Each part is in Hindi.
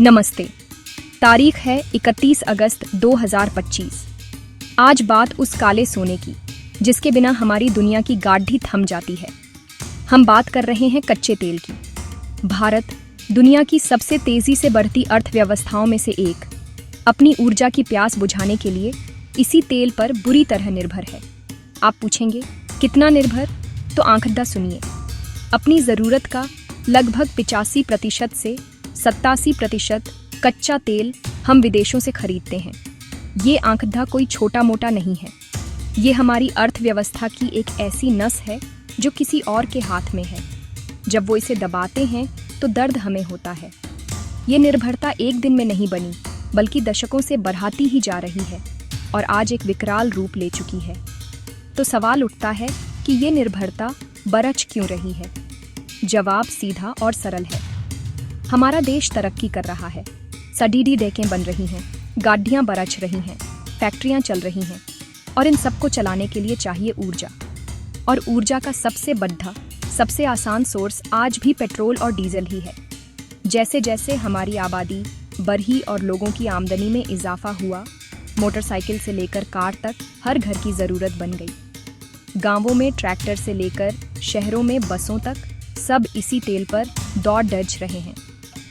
नमस्ते। तारीख है 31 अगस्त 2025। आज बात उस काले सोने की जिसके बिना हमारी दुनिया की गाढ़ी थम जाती है। हम बात कर रहे हैं कच्चे तेल की। भारत दुनिया की सबसे तेजी से बढ़ती अर्थव्यवस्थाओं में से एक अपनी ऊर्जा की प्यास बुझाने के लिए इसी तेल पर बुरी तरह निर्भर है। आप पूछेंगे कितना निर्भर? तो आंखदा सुनिए। अपनी ज़रूरत का लगभग 85% से 87% कच्चा तेल हम विदेशों से खरीदते हैं। ये आंकड़ा कोई छोटा मोटा नहीं है। ये हमारी अर्थव्यवस्था की एक ऐसी नस है जो किसी और के हाथ में है। जब वो इसे दबाते हैं तो दर्द हमें होता है। ये निर्भरता एक दिन में नहीं बनी, बल्कि दशकों से बढ़ाती ही जा रही है और आज एक विकराल रूप ले चुकी है। तो सवाल उठता है कि ये निर्भरता बरछ क्यों रही है? जवाब सीधा और सरल है। हमारा देश तरक्की कर रहा है, सडीडी डेकें बन रही हैं, गाड़ियां बरछ रही हैं, फैक्ट्रियां चल रही हैं और इन सबको चलाने के लिए चाहिए ऊर्जा। और ऊर्जा का सबसे बड़ा, सबसे आसान सोर्स आज भी पेट्रोल और डीजल ही है। जैसे जैसे हमारी आबादी बढ़ी और लोगों की आमदनी में इजाफा हुआ, मोटरसाइकिल से लेकर कार तक हर घर की ज़रूरत बन गई। गांवों में ट्रैक्टर से लेकर शहरों में बसों तक सब इसी तेल पर दौड़ डज रहे हैं।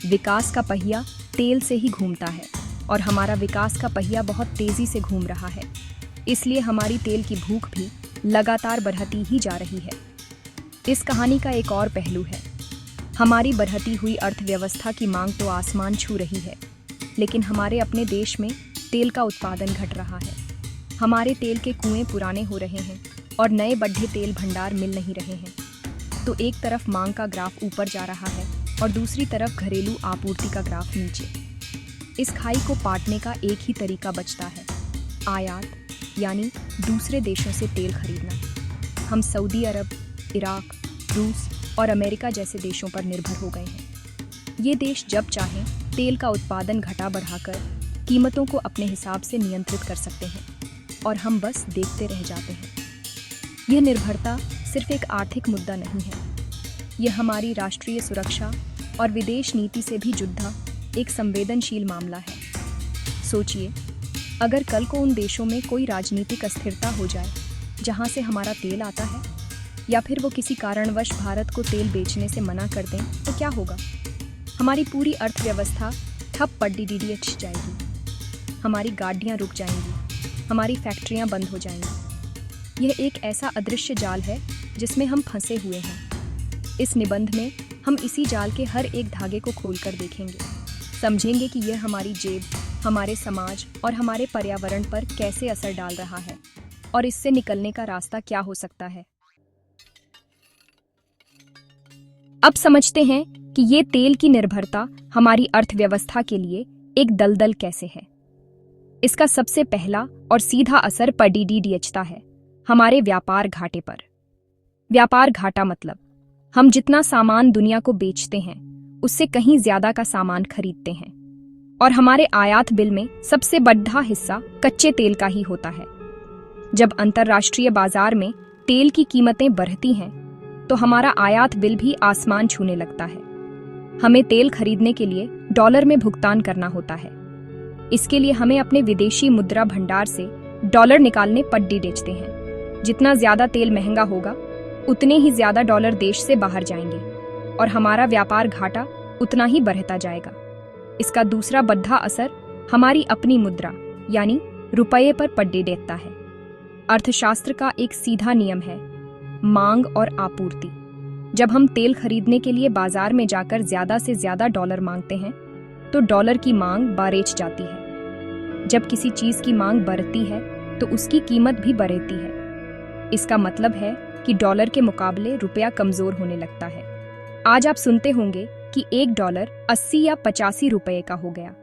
विकास का पहिया तेल से ही घूमता है और हमारा विकास का पहिया बहुत तेज़ी से घूम रहा है। इसलिए हमारी तेल की भूख भी लगातार बढ़ती ही जा रही है। इस कहानी का एक और पहलू है। हमारी बढ़ती हुई अर्थव्यवस्था की मांग तो आसमान छू रही है, लेकिन हमारे अपने देश में तेल का उत्पादन घट रहा है। हमारे तेल के कुएं पुराने हो रहे हैं और नए बढ़े तेल भंडार मिल नहीं रहे हैं। तो एक तरफ मांग का ग्राफ ऊपर जा रहा है और दूसरी तरफ घरेलू आपूर्ति का ग्राफ नीचे। इस खाई को पाटने का एक ही तरीका बचता है, आयात, यानी दूसरे देशों से तेल खरीदना। हम सऊदी अरब, इराक, रूस और अमेरिका जैसे देशों पर निर्भर हो गए हैं। ये देश जब चाहें तेल का उत्पादन घटा बढ़ाकर कीमतों को अपने हिसाब से नियंत्रित कर सकते हैं और हम बस देखते रह जाते हैं। यह निर्भरता सिर्फ एक आर्थिक मुद्दा नहीं है, यह हमारी राष्ट्रीय सुरक्षा और विदेश नीति से भी जुड़ा एक संवेदनशील मामला है। सोचिए, अगर कल को उन देशों में कोई राजनीतिक अस्थिरता हो जाए जहां से हमारा तेल आता है, या फिर वो किसी कारणवश भारत को तेल बेचने से मना कर दें, तो क्या होगा? हमारी पूरी अर्थव्यवस्था ठप पड़ जाएगी। हमारी गाड़ियां रुक जाएंगी, हमारी फैक्ट्रियां बंद हो जाएंगी। यह एक ऐसा अदृश्य जाल है जिसमें हम फंसे हुए हैं। इस निबंध में हम इसी जाल के हर एक धागे को खोलकर देखेंगे, समझेंगे कि यह हमारी जेब, हमारे समाज और हमारे पर्यावरण पर कैसे असर डाल रहा है और इससे निकलने का रास्ता क्या हो सकता है। अब समझते हैं कि ये तेल की निर्भरता हमारी अर्थव्यवस्था के लिए एक दलदल कैसे है। इसका सबसे पहला और सीधा असर पड़ता है हमारे व्यापार घाटे पर। व्यापार घाटा मतलब हम जितना सामान दुनिया को बेचते हैं उससे कहीं ज्यादा का सामान खरीदते हैं और हमारे आयात बिल में सबसे बड़ा हिस्सा कच्चे तेल का ही होता है। जब अंतर्राष्ट्रीय बाजार में तेल की कीमतें बढ़ती हैं तो हमारा आयात बिल भी आसमान छूने लगता है। हमें तेल खरीदने के लिए डॉलर में भुगतान करना होता है। इसके लिए हमें अपने विदेशी मुद्रा भंडार से डॉलर निकालने पड़ते हैं। जितना ज्यादा तेल महंगा होगा उतने ही ज्यादा डॉलर देश से बाहर जाएंगे और हमारा व्यापार घाटा उतना ही बढ़ता जाएगा। इसका दूसरा बड़ा असर हमारी अपनी मुद्रा यानी रुपये पर पड़ता है। अर्थशास्त्र का एक सीधा नियम है, मांग और आपूर्ति। जब हम तेल खरीदने के लिए बाजार में जाकर ज्यादा से ज्यादा डॉलर मांगते हैं तो डॉलर की मांग बढ़ जाती है। जब किसी चीज की मांग बढ़ती है तो उसकी कीमत भी बढ़ती है। इसका मतलब है कि डॉलर के मुकाबले रुपया कमजोर होने लगता है। आज आप सुनते होंगे कि $1 80 या 85 रुपये का हो गया।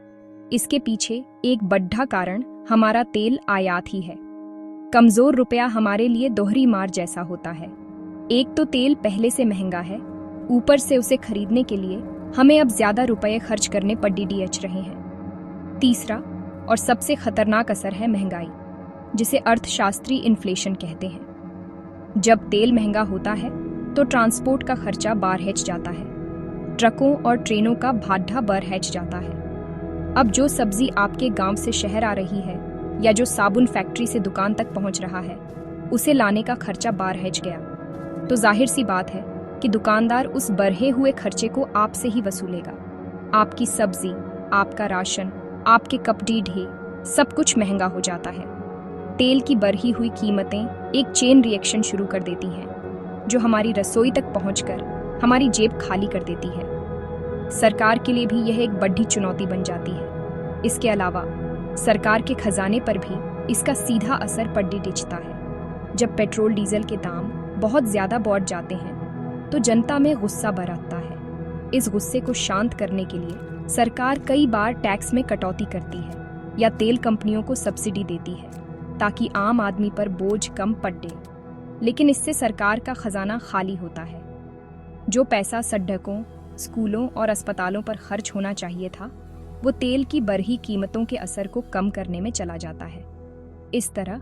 इसके पीछे एक बड़ा कारण हमारा तेल आयात ही है। कमजोर रुपया हमारे लिए दोहरी मार जैसा होता है। एक तो तेल पहले से महंगा है, ऊपर से उसे खरीदने के लिए हमें अब ज्यादा रुपये खर्च करने पड़ रहे हैं। तीसरा और सबसे खतरनाक असर है महंगाई, जिसे अर्थशास्त्री इन्फ्लेशन कहते हैं। जब तेल महंगा होता है तो ट्रांसपोर्ट का खर्चा बढ़ जाता है। ट्रकों और ट्रेनों का भाड़ा बढ़ जाता है। अब जो सब्जी आपके गांव से शहर आ रही है या जो साबुन फैक्ट्री से दुकान तक पहुंच रहा है, उसे लाने का खर्चा बढ़ गया, तो जाहिर सी बात है कि दुकानदार उस बढ़े हुए खर्चे को आपसे ही वसूलेगा। आपकी सब्जी, आपका राशन, आपके कपड़े ढे सब कुछ महंगा हो जाता है। तेल की बढ़ी हुई कीमतें एक चेन रिएक्शन शुरू कर देती हैं, जो हमारी रसोई तक पहुंचकर हमारी जेब खाली कर देती है। सरकार के लिए भी यह एक बड़ी चुनौती बन जाती है। इसके अलावा सरकार के खजाने पर भी इसका सीधा असर दिखता है। जब पेट्रोल डीजल के दाम बहुत ज्यादा बढ़ जाते हैं तो जनता में गुस्सा बरतता है। इस गुस्से को शांत करने के लिए सरकार कई बार टैक्स में कटौती करती है या तेल कंपनियों को सब्सिडी देती है ताकि आम आदमी पर बोझ कम पड़े। लेकिन इससे सरकार का खजाना खाली होता है। जो पैसा सड़कों, स्कूलों और अस्पतालों पर खर्च होना चाहिए था, वो तेल की बढ़ी कीमतों के असर को कम करने में चला जाता है। इस तरह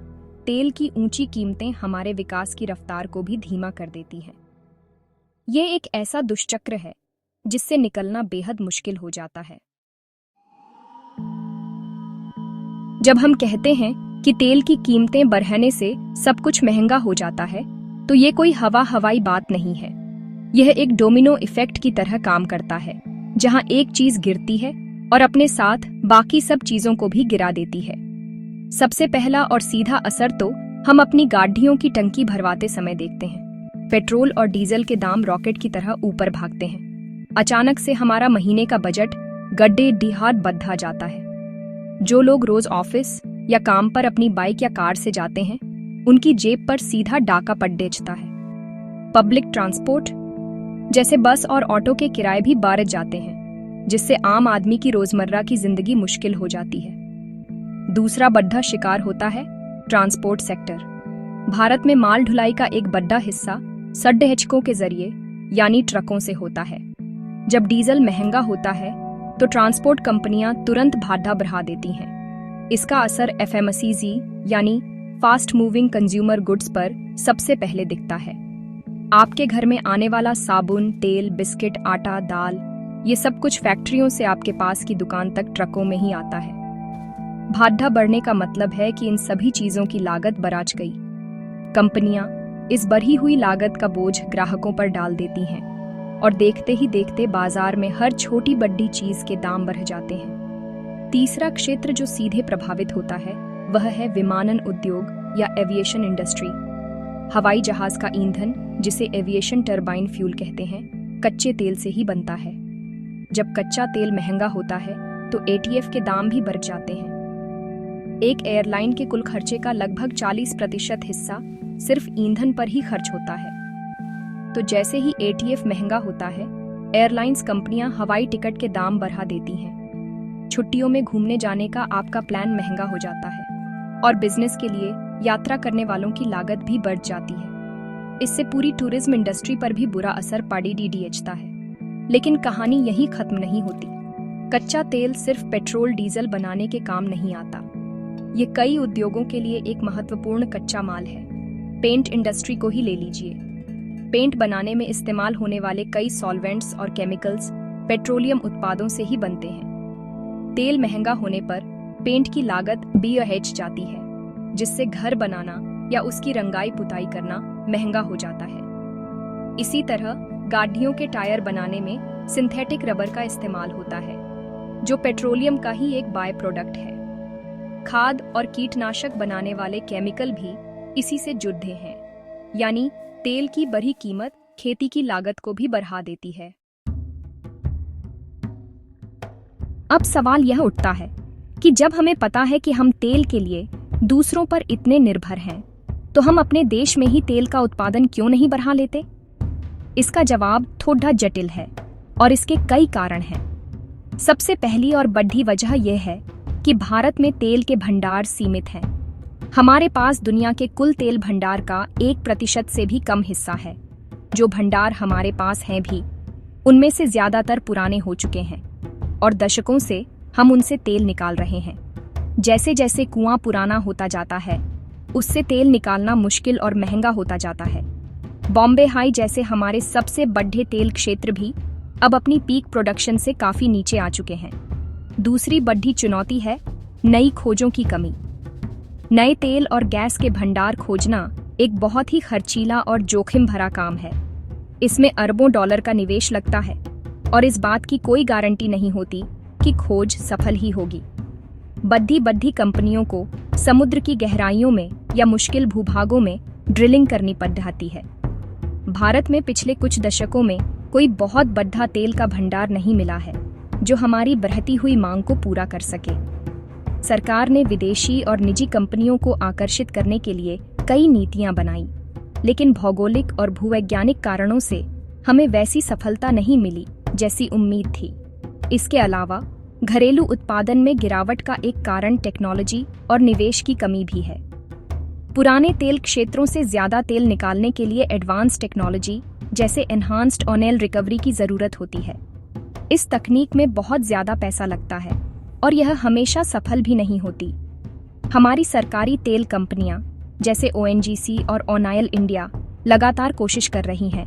तेल की ऊंची कीमतें हमारे विकास की रफ्तार को भी धीमा कर देती हैं। ये एक ऐसा दुष्चक्र है जिससे निकलना बेहद मुश्किल हो जाता है। जब हम कहते हैं कि तेल की कीमतें बढ़ने से सब कुछ महंगा हो जाता है, तो ये कोई हवाई बात नहीं है। यह एक डोमिनो इफेक्ट की तरह काम करता है, जहां एक चीज गिरती है और अपने साथ बाकी सब चीजों को भी गिरा देती है। सबसे पहला और सीधा असर तो हम अपनी गाड़ियों की टंकी भरवाते समय देखते हैं। पेट्रोल और डीजल के दाम रॉकेट की तरह ऊपर भागते हैं। अचानक से हमारा महीने का बजट गड्ढे डिहार बद्धा जाता है। जो लोग रोज ऑफिस या काम पर अपनी बाइक या कार से जाते हैं, उनकी जेब पर सीधा डाका पड़ता है। पब्लिक ट्रांसपोर्ट जैसे बस और ऑटो के किराए भी बढ़ जाते हैं, जिससे आम आदमी की रोजमर्रा की जिंदगी मुश्किल हो जाती है। दूसरा बड़ा शिकार होता है ट्रांसपोर्ट सेक्टर। भारत में माल ढुलाई का एक बड़ा हिस्सा सड़कों के जरिए यानी ट्रकों से होता है। जब डीजल महंगा होता है तो ट्रांसपोर्ट कंपनियां तुरंत भाड़ा बढ़ा देती हैं। इसका असर एफएमसीजी यानी फास्ट मूविंग कंज्यूमर गुड्स पर सबसे पहले दिखता है। आपके घर में आने वाला साबुन, तेल, बिस्किट, आटा, दाल, ये सब कुछ फैक्ट्रियों से आपके पास की दुकान तक ट्रकों में ही आता है। भाड़ा बढ़ने का मतलब है कि इन सभी चीजों की लागत बढ़ गई। कंपनियां इस बढ़ी हुई लागत का बोझ ग्राहकों पर डाल देती हैं और देखते ही देखते बाजार में हर छोटी बड़ी चीज के दाम बढ़ जाते हैं। तीसरा क्षेत्र जो सीधे प्रभावित होता है वह है विमानन उद्योग या एविएशन इंडस्ट्री। हवाई जहाज का ईंधन, जिसे एविएशन टरबाइन फ्यूल कहते हैं, कच्चे तेल से ही बनता है। जब कच्चा तेल महंगा होता है तो एटीएफ के दाम भी बढ़ जाते हैं। एक एयरलाइन के कुल खर्चे का लगभग 40% हिस्सा सिर्फ ईंधन पर ही खर्च होता है। तो जैसे ही एटीएफ महंगा होता है, एयरलाइंस कंपनियां हवाई टिकट के दाम बढ़ा देती हैं। छुट्टियों में घूमने जाने का आपका प्लान महंगा हो जाता है और बिजनेस के लिए यात्रा करने वालों की लागत भी बढ़ जाती है। इससे पूरी टूरिज्म इंडस्ट्री पर भी बुरा असर पड़ता है। लेकिन कहानी यहीं खत्म नहीं होती। कच्चा तेल सिर्फ पेट्रोल डीजल बनाने के काम नहीं आता। ये कई उद्योगों के लिए एक महत्वपूर्ण कच्चा माल है। पेंट इंडस्ट्री को ही ले लीजिए। पेंट बनाने में इस्तेमाल होने वाले कई सॉल्वेंट्स और केमिकल्स पेट्रोलियम उत्पादों से ही बनते हैं। तेल महंगा होने पर पेंट की लागत भी बढ़ जाती है, जिससे घर बनाना या उसकी रंगाई पुताई करना महंगा हो जाता है। इसी तरह गाड़ियों के टायर बनाने में सिंथेटिक रबर का इस्तेमाल होता है, जो पेट्रोलियम का ही एक बाय प्रोडक्ट है। खाद और कीटनाशक बनाने वाले केमिकल भी इसी से जुड़े हैं। यानी तेल की बढ़ी कीमत खेती की लागत को भी बढ़ा देती है। अब सवाल यह उठता है कि जब हमें पता है कि हम तेल के लिए दूसरों पर इतने निर्भर हैं, तो हम अपने देश में ही तेल का उत्पादन क्यों नहीं बढ़ा लेते? इसका जवाब थोड़ा जटिल है और इसके कई कारण हैं। सबसे पहली और बड़ी वजह यह है कि भारत में तेल के भंडार सीमित हैं। हमारे पास दुनिया के कुल तेल भंडार का 1% से भी कम हिस्सा है। जो भंडार हमारे पास हैं भी, उनमें से ज्यादातर पुराने हो चुके हैं और दशकों से हम उनसे तेल निकाल रहे हैं। जैसे जैसे कुआं पुराना होता जाता है, उससे तेल निकालना मुश्किल और महंगा होता जाता है। बॉम्बे हाई जैसे हमारे सबसे बड़े तेल क्षेत्र भी अब अपनी पीक प्रोडक्शन से काफी नीचे आ चुके हैं। दूसरी बड़ी चुनौती है नई खोजों की कमी। नए तेल और गैस के भंडार खोजना एक बहुत ही खर्चीला और जोखिम भरा काम है। इसमें अरबों डॉलर का निवेश लगता है और इस बात की कोई गारंटी नहीं होती कि खोज सफल ही होगी। बड़ी कंपनियों को समुद्र की गहराइयों में या मुश्किल भूभागों में ड्रिलिंग करनी पड़ जाती है। भारत में पिछले कुछ दशकों में कोई बहुत बड़ा तेल का भंडार नहीं मिला है जो हमारी बढ़ती हुई मांग को पूरा कर सके। सरकार ने विदेशी और निजी कंपनियों को आकर्षित करने के लिए कई नीतियां बनाई, लेकिन भौगोलिक और भूवैज्ञानिक कारणों से हमें वैसी सफलता नहीं मिली जैसी उम्मीद थी। इसके अलावा घरेलू उत्पादन में गिरावट का एक कारण टेक्नोलॉजी और निवेश की कमी भी है। पुराने तेल क्षेत्रों से ज्यादा तेल निकालने के लिए एडवांस टेक्नोलॉजी जैसे एनहांस्ड ऑयल रिकवरी की जरूरत होती है। इस तकनीक में बहुत ज्यादा पैसा लगता है और यह हमेशा सफल भी नहीं होती। हमारी सरकारी तेल कंपनियां जैसे ओएनजीसी और ओनाइल इंडिया लगातार कोशिश कर रही हैं,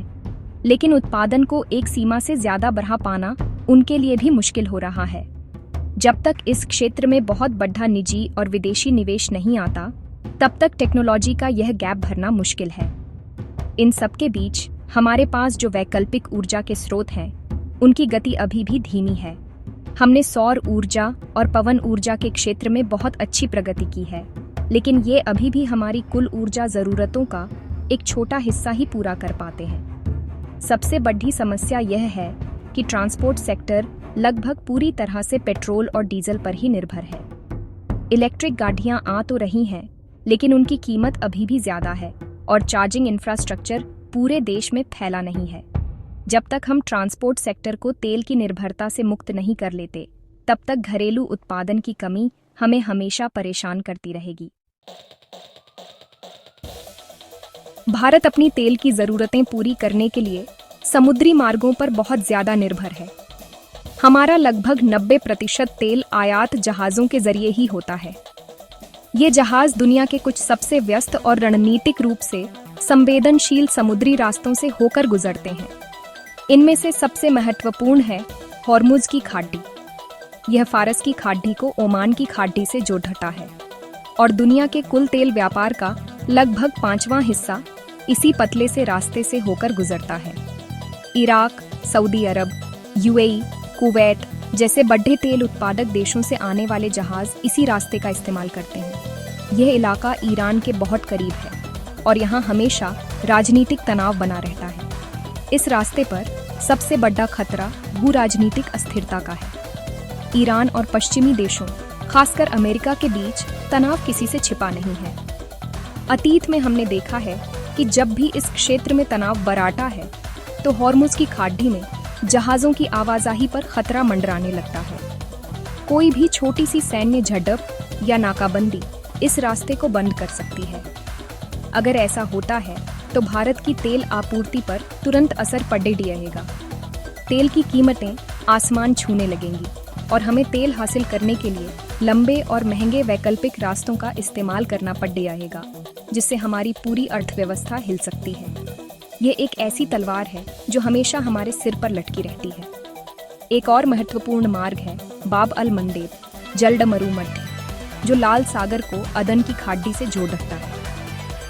लेकिन उत्पादन को एक सीमा से ज्यादा बढ़ा पाना उनके लिए भी मुश्किल हो रहा है। जब तक इस क्षेत्र में बहुत बड़ा निजी और विदेशी निवेश नहीं आता, तब तक टेक्नोलॉजी का यह गैप भरना मुश्किल है। इन सब के बीच हमारे पास जो वैकल्पिक ऊर्जा के स्रोत हैं, उनकी गति अभी भी धीमी है। हमने सौर ऊर्जा और पवन ऊर्जा के क्षेत्र में बहुत अच्छी प्रगति की है, लेकिन ये अभी भी हमारी कुल ऊर्जा जरूरतों का एक छोटा हिस्सा ही पूरा कर पाते हैं। सबसे बड़ी समस्या यह है कि ट्रांसपोर्ट सेक्टर लगभग पूरी तरह से पेट्रोल और डीजल पर ही निर्भर है। इलेक्ट्रिक गाड़ियां आ तो रही हैं, लेकिन उनकी कीमत अभी भी ज्यादा है और चार्जिंग इंफ्रास्ट्रक्चर पूरे देश में फैला नहीं है। जब तक हम ट्रांसपोर्ट सेक्टर को तेल की निर्भरता से मुक्त नहीं कर लेते, तब तक घरेलू उत्पादन की कमी हमें हमेशा परेशान करती रहेगी। भारत अपनी तेल की जरूरतें पूरी करने के लिए समुद्री मार्गों पर बहुत ज्यादा निर्भर है। हमारा लगभग 90% तेल आयात जहाजों के जरिए ही होता है। ये जहाज दुनिया के कुछ सबसे व्यस्त और रणनीतिक रूप से संवेदनशील समुद्री रास्तों से होकर गुजरते हैं। इनमें से सबसे महत्वपूर्ण है हॉर्मुज की खाड़ी। यह फारस की खाड़ी को ओमान की खाड़ी से जोड़ता है और दुनिया के कुल तेल व्यापार का लगभग 5वां हिस्सा इसी पतले से रास्ते से होकर गुजरता है। इराक, सऊदी अरब, यूएई, कुवैत जैसे बड़े तेल उत्पादक देशों से आने वाले जहाज इसी रास्ते का इस्तेमाल करते हैं। यह इलाका ईरान के बहुत करीब है और यहाँ हमेशा राजनीतिक तनाव बना रहता है। इस रास्ते पर सबसे बड़ा खतरा भू राजनीतिक अस्थिरता का है। ईरान और पश्चिमी देशों, खासकर अमेरिका के बीच तनाव किसी से छिपा नहीं है। अतीत में हमने देखा है कि जब भी इस क्षेत्र में तनाव बराटा है, तो हॉर्मुज की खाड़ी में जहाजों की आवाजाही पर खतरा मंडराने लगता है। कोई भी छोटी सी सैन्य झड़प या नाकाबंदी इस रास्ते को बंद कर सकती है। अगर ऐसा होता है तो भारत की तेल आपूर्ति पर तुरंत असर पड़े रहेगा। तेल की कीमतें आसमान छूने लगेंगी और हमें तेल हासिल करने के लिए लंबे और महंगे वैकल्पिक रास्तों का इस्तेमाल करना पड़ जाएगा, जिससे हमारी पूरी अर्थव्यवस्था हिल सकती है। ये एक ऐसी तलवार है जो हमेशा हमारे सिर पर लटकी रहती है। एक और महत्वपूर्ण मार्ग है बाब अल मंडेब जलडमरूमध्य, जो लाल सागर को अदन की खाड़ी से जोड़ रखता है।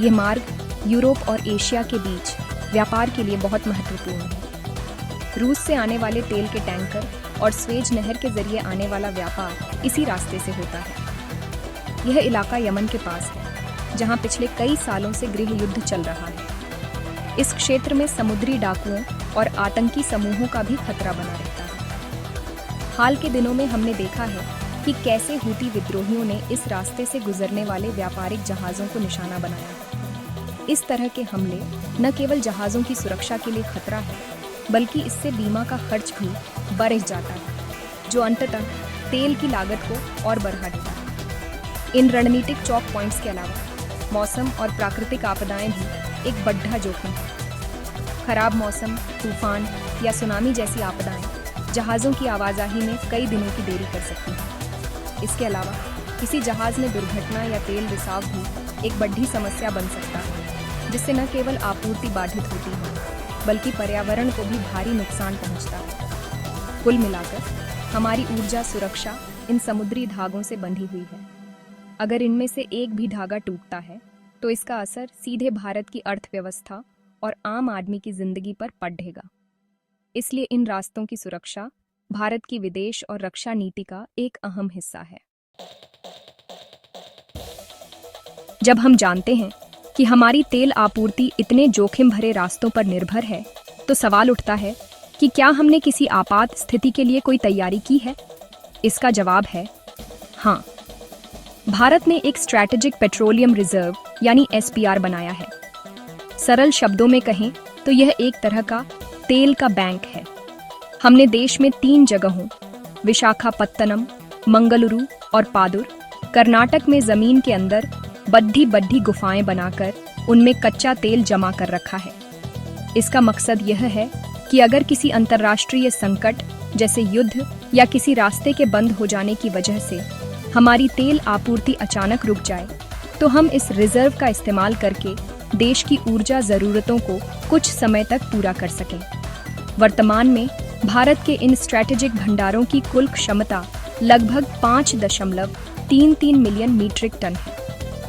ये मार्ग यूरोप और एशिया के बीच व्यापार के लिए बहुत महत्वपूर्ण है। रूस से आने वाले तेल के टैंकर और स्वेज नहर के जरिए आने वाला व्यापार इसी रास्ते से होता है। यह इलाका यमन के पास है, जहां पिछले कई सालों से गृह युद्ध चल रहा है। इस क्षेत्र में समुद्री डाकुओं और आतंकी समूहों का भी खतरा बना रहता है। हाल के दिनों में हमने देखा है कि कैसे हूती विद्रोहियों ने इस रास्ते से गुजरने वाले व्यापारिक जहाज़ों को निशाना बनाया है। इस तरह के हमले न केवल जहाज़ों की सुरक्षा के लिए खतरा है, बल्कि इससे बीमा का खर्च भी बढ़ जाता है, जो अंततः तेल की लागत को और बढ़ा देता है। इन रणनीतिक चौक पॉइंट्स के अलावा मौसम और प्राकृतिक आपदाएं भी एक बड़ा जोखिम है। खराब मौसम, तूफान या सुनामी जैसी आपदाएं जहाज़ों की आवाजाही में कई दिनों की देरी कर सकती हैं। इसके अलावा किसी जहाज़ में दुर्घटना या तेल रिसाव भी एक बड़ी समस्या बन सकता है, जिससे न केवल आपूर्ति बाधित होती है, बल्कि पर्यावरण को भी भारी नुकसान पहुंचता है। कुल मिलाकर हमारी ऊर्जा सुरक्षा इन समुद्री धागों से बंधी हुई है। अगर इनमें से एक भी धागा टूटता है तो इसका असर सीधे भारत की अर्थव्यवस्था और आम आदमी की जिंदगी पर पड़ेगा। इसलिए इन रास्तों की सुरक्षा भारत की विदेश और रक्षा नीति का एक अहम हिस्सा है। जब हम जानते हैं कि हमारी तेल आपूर्ति इतने जोखिम भरे रास्तों पर निर्भर है, तो सवाल उठता है कि क्या हमने किसी आपात स्थिति के लिए कोई तैयारी की है? इसका जवाब है हाँ। भारत ने एक स्ट्रैटेजिक पेट्रोलियम रिजर्व यानी एसपीआर बनाया है। सरल शब्दों में कहें तो यह एक तरह का तेल का बैंक है। हमने देश में 3 जगहों विशाखापत्तनम, मंगलुरु और पादुर, कर्नाटक में जमीन के अंदर बड्ढी गुफाएं बनाकर उनमें कच्चा तेल जमा कर रखा है। इसका मकसद यह है कि अगर किसी अंतर्राष्ट्रीय संकट जैसे युद्ध या किसी रास्ते के बंद हो जाने की वजह से हमारी तेल आपूर्ति अचानक रुक जाए, तो हम इस रिजर्व का इस्तेमाल करके देश की ऊर्जा जरूरतों को कुछ समय तक पूरा कर सकें। वर्तमान में भारत के इन स्ट्रैटेजिक भंडारों की कुल क्षमता लगभग 5.33 मिलियन मीट्रिक टन है।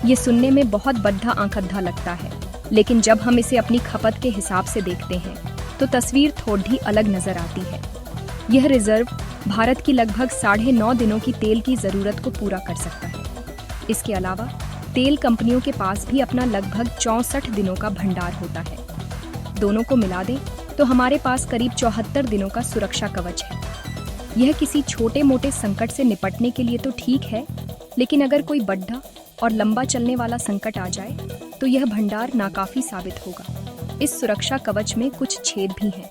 ये सुनने में बहुत बड़ा आंकड़ा लगता है, लेकिन जब हम इसे अपनी खपत के हिसाब से देखते हैं तो तस्वीर थोड़ी अलग नजर आती है। यह रिजर्व भारत की लगभग 9.5 दिनों की तेल की जरूरत को पूरा कर सकता है। इसके अलावा तेल कंपनियों के पास भी अपना लगभग 64 दिनों का भंडार होता है। दोनों को मिला दें तो हमारे पास करीब 74 दिनों का सुरक्षा कवच है। यह किसी छोटे मोटे संकट से निपटने के लिए तो ठीक है, लेकिन अगर कोई बड़ा और लंबा चलने वाला संकट आ जाए तो यह भंडार नाकाफी साबित होगा। इस सुरक्षा कवच में कुछ छेद भी हैं।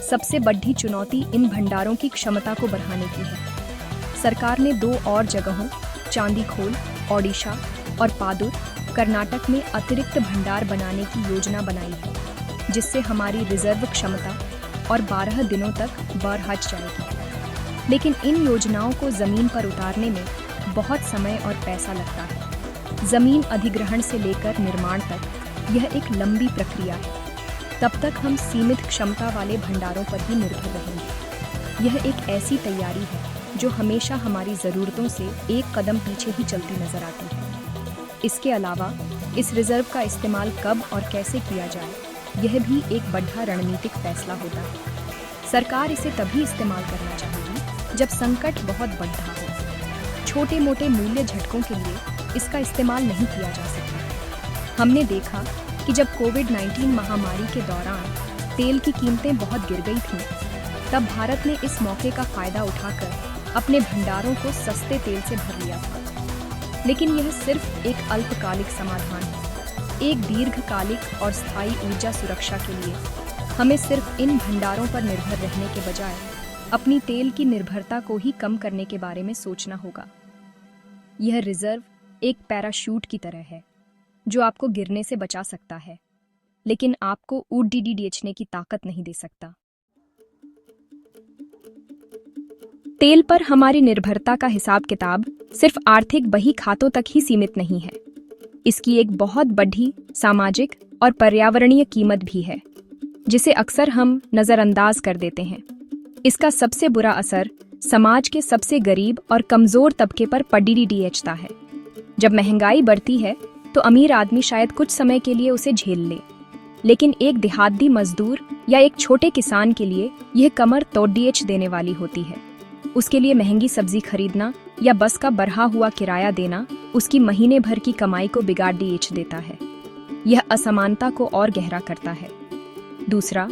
सबसे बड़ी चुनौती इन भंडारों की क्षमता को बढ़ाने की है। सरकार ने 2 और जगहों चांदीखोल, ओडिशा और पादुर, कर्नाटक में अतिरिक्त भंडार बनाने की योजना बनाई है, जिससे हमारी रिजर्व क्षमता और 12 दिनों तक बढ़ जाएगी। लेकिन इन योजनाओं को जमीन पर उतारने में बहुत समय और पैसा लगता है। जमीन अधिग्रहण से लेकर निर्माण तक यह एक लंबी प्रक्रिया है। तब तक हम सीमित क्षमता वाले भंडारों पर ही निर्भर रहेंगे। यह एक ऐसी तैयारी है जो हमेशा हमारी ज़रूरतों से एक कदम पीछे ही चलती नजर आती है। इसके अलावा इस रिजर्व का इस्तेमाल कब और कैसे किया जाए, यह भी एक बड़ा रणनीतिक फैसला होता है। सरकार इसे तभी इस्तेमाल करना चाहेगी जब संकट बहुत बड़ा हो। छोटे मोटे मूल्य झटकों के लिए इसका इस्तेमाल नहीं किया जा सकता। हमने देखा कि जब कोविड-19 महामारी के दौरान तेल की कीमतें बहुत गिर गई थीं, तब भारत ने इस मौके का फायदा उठाकर अपने भंडारों को सस्ते तेल से भर लिया था। लेकिन यह सिर्फ एक अल्पकालिक समाधान है। एक दीर्घकालिक और स्थायी ऊर्जा सुरक्षा के लिए हमें सिर्फ इन भंडारों पर निर्भर रहने के बजाय अपनी तेल की निर्भरता को ही कम करने के बारे में सोचना होगा। यह रिजर्व एक पैराशूट की तरह है जो आपको गिरने से बचा सकता है, लेकिन आपको उड़ने की ताकत नहीं दे सकता। तेल पर हमारी निर्भरता का हिसाब किताब सिर्फ आर्थिक बही खातों तक ही सीमित नहीं है। इसकी एक बहुत बड़ी सामाजिक और पर्यावरणीय कीमत भी है, जिसे अक्सर हम नज़रअंदाज कर देते हैं। इसका सबसे बुरा असर समाज के सबसे गरीब और कमज़ोर तबके पर पड़ता है। जब महंगाई बढ़ती है तो अमीर आदमी शायद कुछ समय के लिए उसे झेल ले, लेकिन एक देहाती मजदूर या एक छोटे किसान के लिए यह कमर तोड़ देने वाली होती है। उसके लिए महंगी सब्जी खरीदना या बस का बढ़ा हुआ किराया देना उसकी महीने भर की कमाई को बिगाड़ देता है। यह असमानता को और गहरा करता है। दूसरा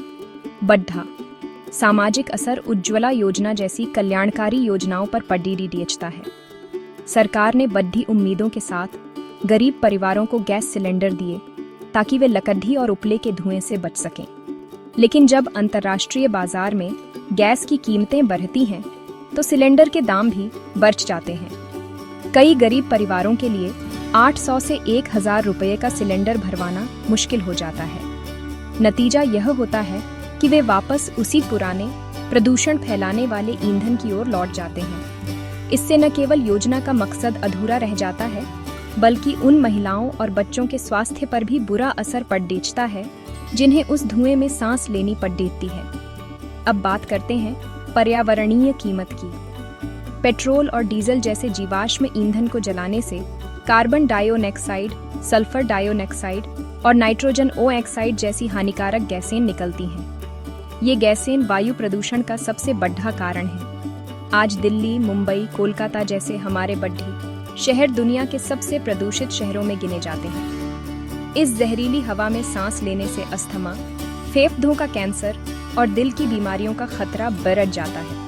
बड़ा सामाजिक असर उज्ज्वला योजना जैसी कल्याणकारी योजनाओं पर पड़ता है। सरकार ने बड़ी उम्मीदों के साथ गरीब परिवारों को गैस सिलेंडर दिए ताकि वे लकड़ी और उपले के धुएं से बच सकें। लेकिन जब अंतर्राष्ट्रीय बाजार में गैस की कीमतें बढ़ती हैं तो सिलेंडर के दाम भी बढ़ जाते हैं। कई गरीब परिवारों के लिए 800 से 1000 रुपये का सिलेंडर भरवाना मुश्किल हो जाता है। नतीजा यह होता है कि वे वापस उसी पुराने प्रदूषण फैलाने वाले ईंधन की ओर लौट जाते हैं। इससे न केवल योजना का मकसद अधूरा रह जाता है, बल्कि उन महिलाओं और बच्चों के स्वास्थ्य पर भी बुरा असर पड़ता है जिन्हें उस धुएं में सांस लेनी पड़ती है। अब बात करते हैं पर्यावरणीय कीमत की। पेट्रोल और डीजल जैसे जीवाश्म ईंधन को जलाने से कार्बन डाइऑक्साइड, सल्फर डाइऑक्साइड और नाइट्रोजन ऑक्साइड जैसी हानिकारक गैसें निकलती हैं। ये गैसें वायु प्रदूषण का सबसे बड़ा कारण है। आज दिल्ली, मुंबई, कोलकाता जैसे हमारे बड़े शहर दुनिया के सबसे प्रदूषित शहरों में गिने जाते हैं। इस जहरीली हवा में सांस लेने से अस्थमा, फेफड़ों का कैंसर और दिल की बीमारियों का खतरा बढ़ जाता है।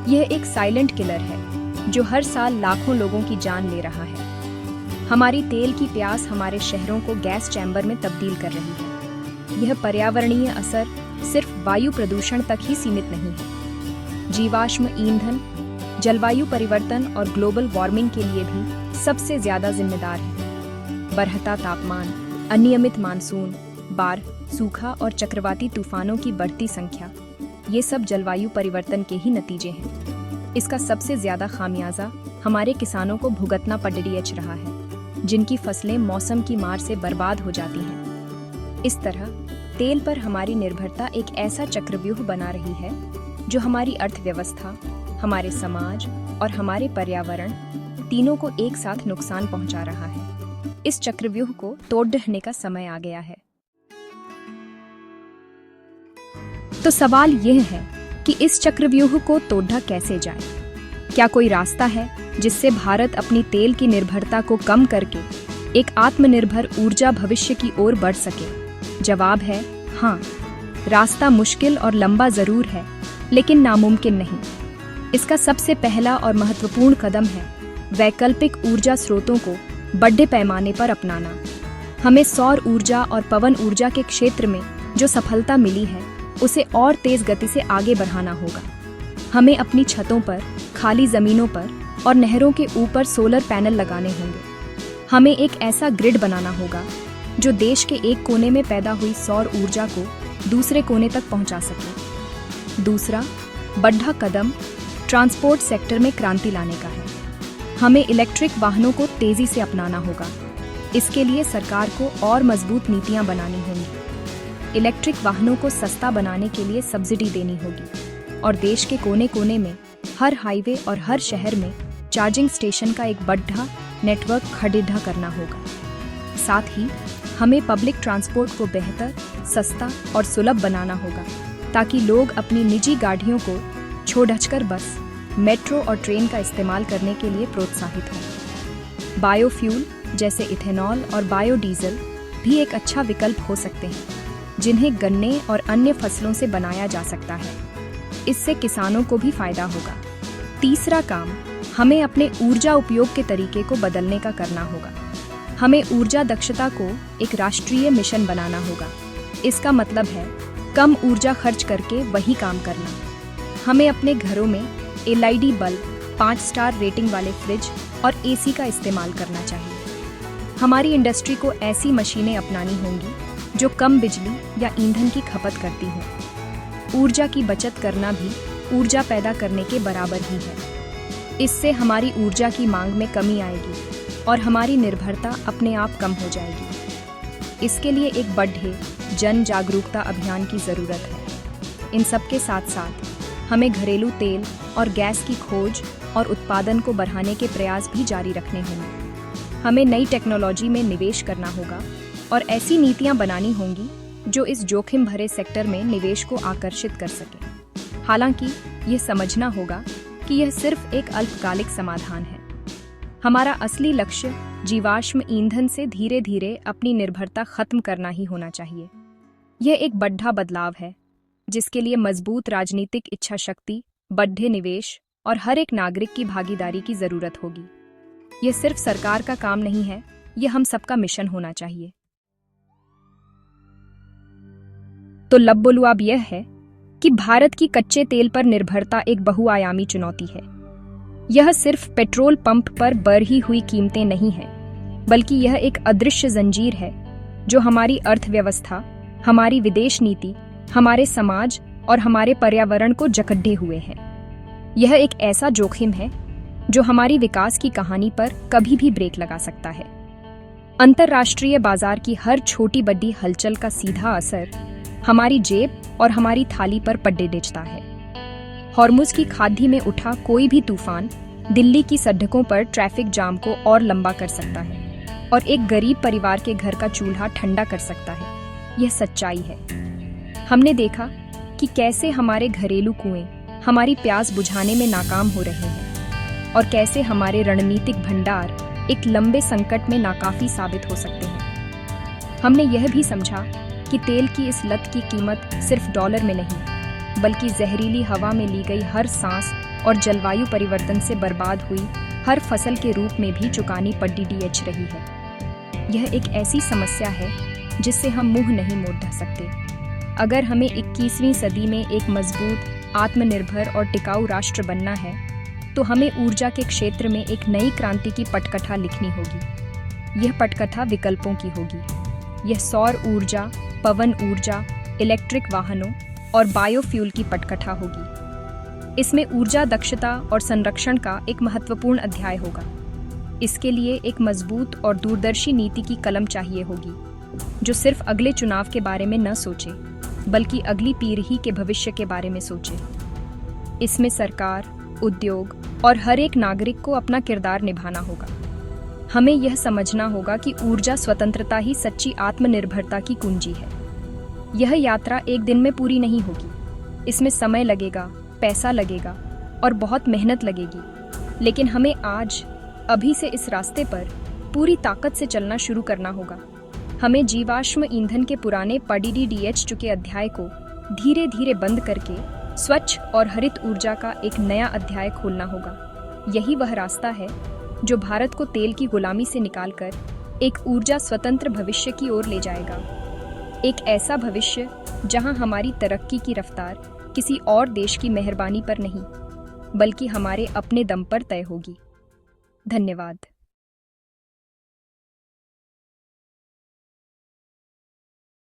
यह एक साइलेंट किलर है जो हर साल लाखों लोगों की जान ले रहा है। हमारी तेल की प्यास हमारे शहरों को गैस चैम्बर में तब्दील कर रही है। यह पर्यावरणीय असर सिर्फ वायु प्रदूषण तक ही सीमित नहीं है। जीवाश्म ईंधन जलवायु परिवर्तन और ग्लोबल वार्मिंग के लिए भी सबसे ज्यादा जिम्मेदार है। बढ़ता तापमान, अनियमित मानसून, बाढ़, सूखा और चक्रवाती तूफानों की बढ़ती संख्या, ये सब जलवायु परिवर्तन के ही नतीजे हैं। इसका सबसे ज्यादा खामियाजा हमारे किसानों को भुगतना पड़ रहा है, जिनकी फसलें मौसम की मार से बर्बाद हो जाती हैं। इस तरह तेल पर हमारी निर्भरता एक ऐसा चक्रव्यूह बना रही है जो हमारी अर्थव्यवस्था, हमारे समाज और हमारे पर्यावरण तीनों को एक साथ नुकसान पहुंचा रहा है। इस चक्रव्यूह को तोड़ने का समय आ गया है। तो सवाल यह है कि इस चक्रव्यूह को तोड़ा कैसे जाए? क्या कोई रास्ता है जिससे भारत अपनी तेल की निर्भरता को कम करके एक आत्मनिर्भर ऊर्जा भविष्य की ओर बढ़ सके? जवाब है हाँ। रास्ता मुश्किल और लंबा जरूर है, लेकिन नामुमकिन नहीं। इसका सबसे पहला और महत्वपूर्ण कदम है वैकल्पिक ऊर्जा स्रोतों को बड़े पैमाने पर अपनाना। हमें सौर ऊर्जा और पवन ऊर्जा के क्षेत्र में जो सफलता मिली है उसे और तेज गति से आगे बढ़ाना होगा। हमें अपनी छतों पर, खाली जमीनों पर और नहरों के ऊपर सोलर पैनल लगाने होंगे। हमें एक ऐसा ग्रिड बनाना होगा जो देश के एक कोने में पैदा हुई सौर ऊर्जा को दूसरे कोने तक पहुंचा सके। दूसरा बड़ा कदम ट्रांसपोर्ट सेक्टर में क्रांति लाने का है। हमें इलेक्ट्रिक वाहनों को तेजी से अपनाना होगा। इसके लिए सरकार को और मजबूत नीतियां बनानी होंगी। इलेक्ट्रिक वाहनों को सस्ता बनाने के लिए सब्सिडी देनी होगी और देश के कोने कोने में, हर हाईवे और हर शहर में चार्जिंग स्टेशन का एक बड़ा नेटवर्क खड़ा करना होगा। साथ ही हमें पब्लिक ट्रांसपोर्ट को बेहतर, सस्ता और सुलभ बनाना होगा ताकि लोग अपनी निजी गाड़ियों को छोड़कर बस, मेट्रो और ट्रेन का इस्तेमाल करने के लिए प्रोत्साहित हों। बायोफ्यूल जैसे इथेनॉल और बायोडीजल भी एक अच्छा विकल्प हो सकते हैं, जिन्हें गन्ने और अन्य फसलों से बनाया जा सकता है। इससे किसानों को भी फायदा होगा। तीसरा काम हमें अपने ऊर्जा उपयोग के तरीके को बदलने का करना होगा। हमें ऊर्जा दक्षता को एक राष्ट्रीय मिशन बनाना होगा। इसका मतलब है कम ऊर्जा खर्च करके वही काम करना। हमें अपने घरों में LED बल्ब, 5 स्टार रेटिंग वाले फ्रिज और AC का इस्तेमाल करना चाहिए। हमारी इंडस्ट्री को ऐसी मशीनें अपनानी होंगी जो कम बिजली या ईंधन की खपत करती हो। ऊर्जा की बचत करना भी ऊर्जा पैदा करने के बराबर ही है। इससे हमारी ऊर्जा की मांग में कमी आएगी और हमारी निर्भरता अपने आप कम हो जाएगी। इसके लिए एक बड़े जन जागरूकता अभियान की जरूरत है। इन सब के साथ साथ हमें घरेलू तेल और गैस की खोज और उत्पादन को बढ़ाने के प्रयास भी जारी रखने होंगे। हमें नई टेक्नोलॉजी में निवेश करना होगा और ऐसी नीतियां बनानी होंगी जो इस जोखिम भरे सेक्टर में निवेश को आकर्षित कर सके। हालांकि यह समझना होगा कि यह सिर्फ एक अल्पकालिक समाधान है। हमारा असली लक्ष्य जीवाश्म ईंधन से धीरे धीरे अपनी निर्भरता खत्म करना ही होना चाहिए। यह एक बड़ा बदलाव है जिसके लिए मजबूत राजनीतिक इच्छा शक्ति, बड़े निवेश और हर एक नागरिक की भागीदारी की जरूरत होगी। यह सिर्फ सरकार का काम नहीं है, यह हम सबका मिशन होना चाहिए। तो लबोलुआब यह है कि भारत की कच्चे तेल पर निर्भरता एक बहुआयामी चुनौती है। यह सिर्फ पेट्रोल पंप पर बढ़ी हुई कीमतें नहीं है, बल्कि यह एक अदृश्य जंजीर है जो हमारी अर्थव्यवस्था, हमारी विदेश नीति, हमारे समाज और हमारे पर्यावरण को जकड़े हुए है। यह एक ऐसा जोखिम है जो हमारी विकास की कहानी पर कभी भी ब्रेक लगा सकता है। अंतर्राष्ट्रीय बाजार की हर छोटी बड़ी हलचल का सीधा असर हमारी जेब और हमारी थाली पर पड़े डिचता है। हॉर्मुज की खाड़ी में उठा कोई भी तूफान दिल्ली की सड़कों पर ट्रैफिक जाम को और लंबा कर सकता है और एक गरीब परिवार के घर का चूल्हा ठंडा कर सकता है। यह सच्चाई है। हमने देखा कि कैसे हमारे घरेलू कुएं हमारी प्यास बुझाने में नाकाम हो रहे हैं और कैसे हमारे रणनीतिक भंडार एक लंबे संकट में नाकाफी साबित हो सकते हैं। हमने यह भी समझा कि तेल की इस लत की कीमत सिर्फ डॉलर में नहीं, बल्कि जहरीली हवा में ली गई हर सांस और जलवायु परिवर्तन से बर्बाद हुई हर फसल के रूप में भी चुकानी पड़ी रही है। यह एक ऐसी समस्या है जिससे हम मुंह नहीं मोड़ सकते। अगर हमें 21वीं सदी में एक मजबूत, आत्मनिर्भर और टिकाऊ राष्ट्र बनना है, तो हमें ऊर्जा के क्षेत्र में एक नई क्रांति की पटकथा लिखनी होगी। यह पटकथा विकल्पों की होगी। यह सौर ऊर्जा, पवन ऊर्जा, इलेक्ट्रिक वाहनों और बायोफ्यूल की पटकथा होगी। इसमें ऊर्जा दक्षता और संरक्षण का एक महत्वपूर्ण अध्याय होगा। इसके लिए एक मजबूत और दूरदर्शी नीति की कलम चाहिए होगी, जो सिर्फ अगले चुनाव के बारे में न सोचे, बल्कि अगली पीढ़ी के भविष्य के बारे में सोचे। इसमें सरकार, उद्योग और हर एक नागरिक को अपना किरदार निभाना होगा। हमें यह समझना होगा कि ऊर्जा स्वतंत्रता ही सच्ची आत्मनिर्भरता की कुंजी है। यह यात्रा एक दिन में पूरी नहीं होगी। इसमें समय लगेगा, पैसा लगेगा और बहुत मेहनत लगेगी, लेकिन हमें आज, अभी से इस रास्ते पर पूरी ताकत से चलना शुरू करना होगा। हमें जीवाश्म ईंधन के पुराने पड़ीडीएच चुके अध्याय को धीरे धीरे बंद करके स्वच्छ और हरित ऊर्जा का एक नया अध्याय खोलना होगा। यही वह रास्ता है जो भारत को तेल की गुलामी से निकालकर एक ऊर्जा स्वतंत्र भविष्य की ओर ले जाएगा। एक ऐसा भविष्य जहां हमारी तरक्की की रफ्तार किसी और देश की मेहरबानी पर नहीं, बल्कि हमारे अपने दम पर तय होगी। धन्यवाद।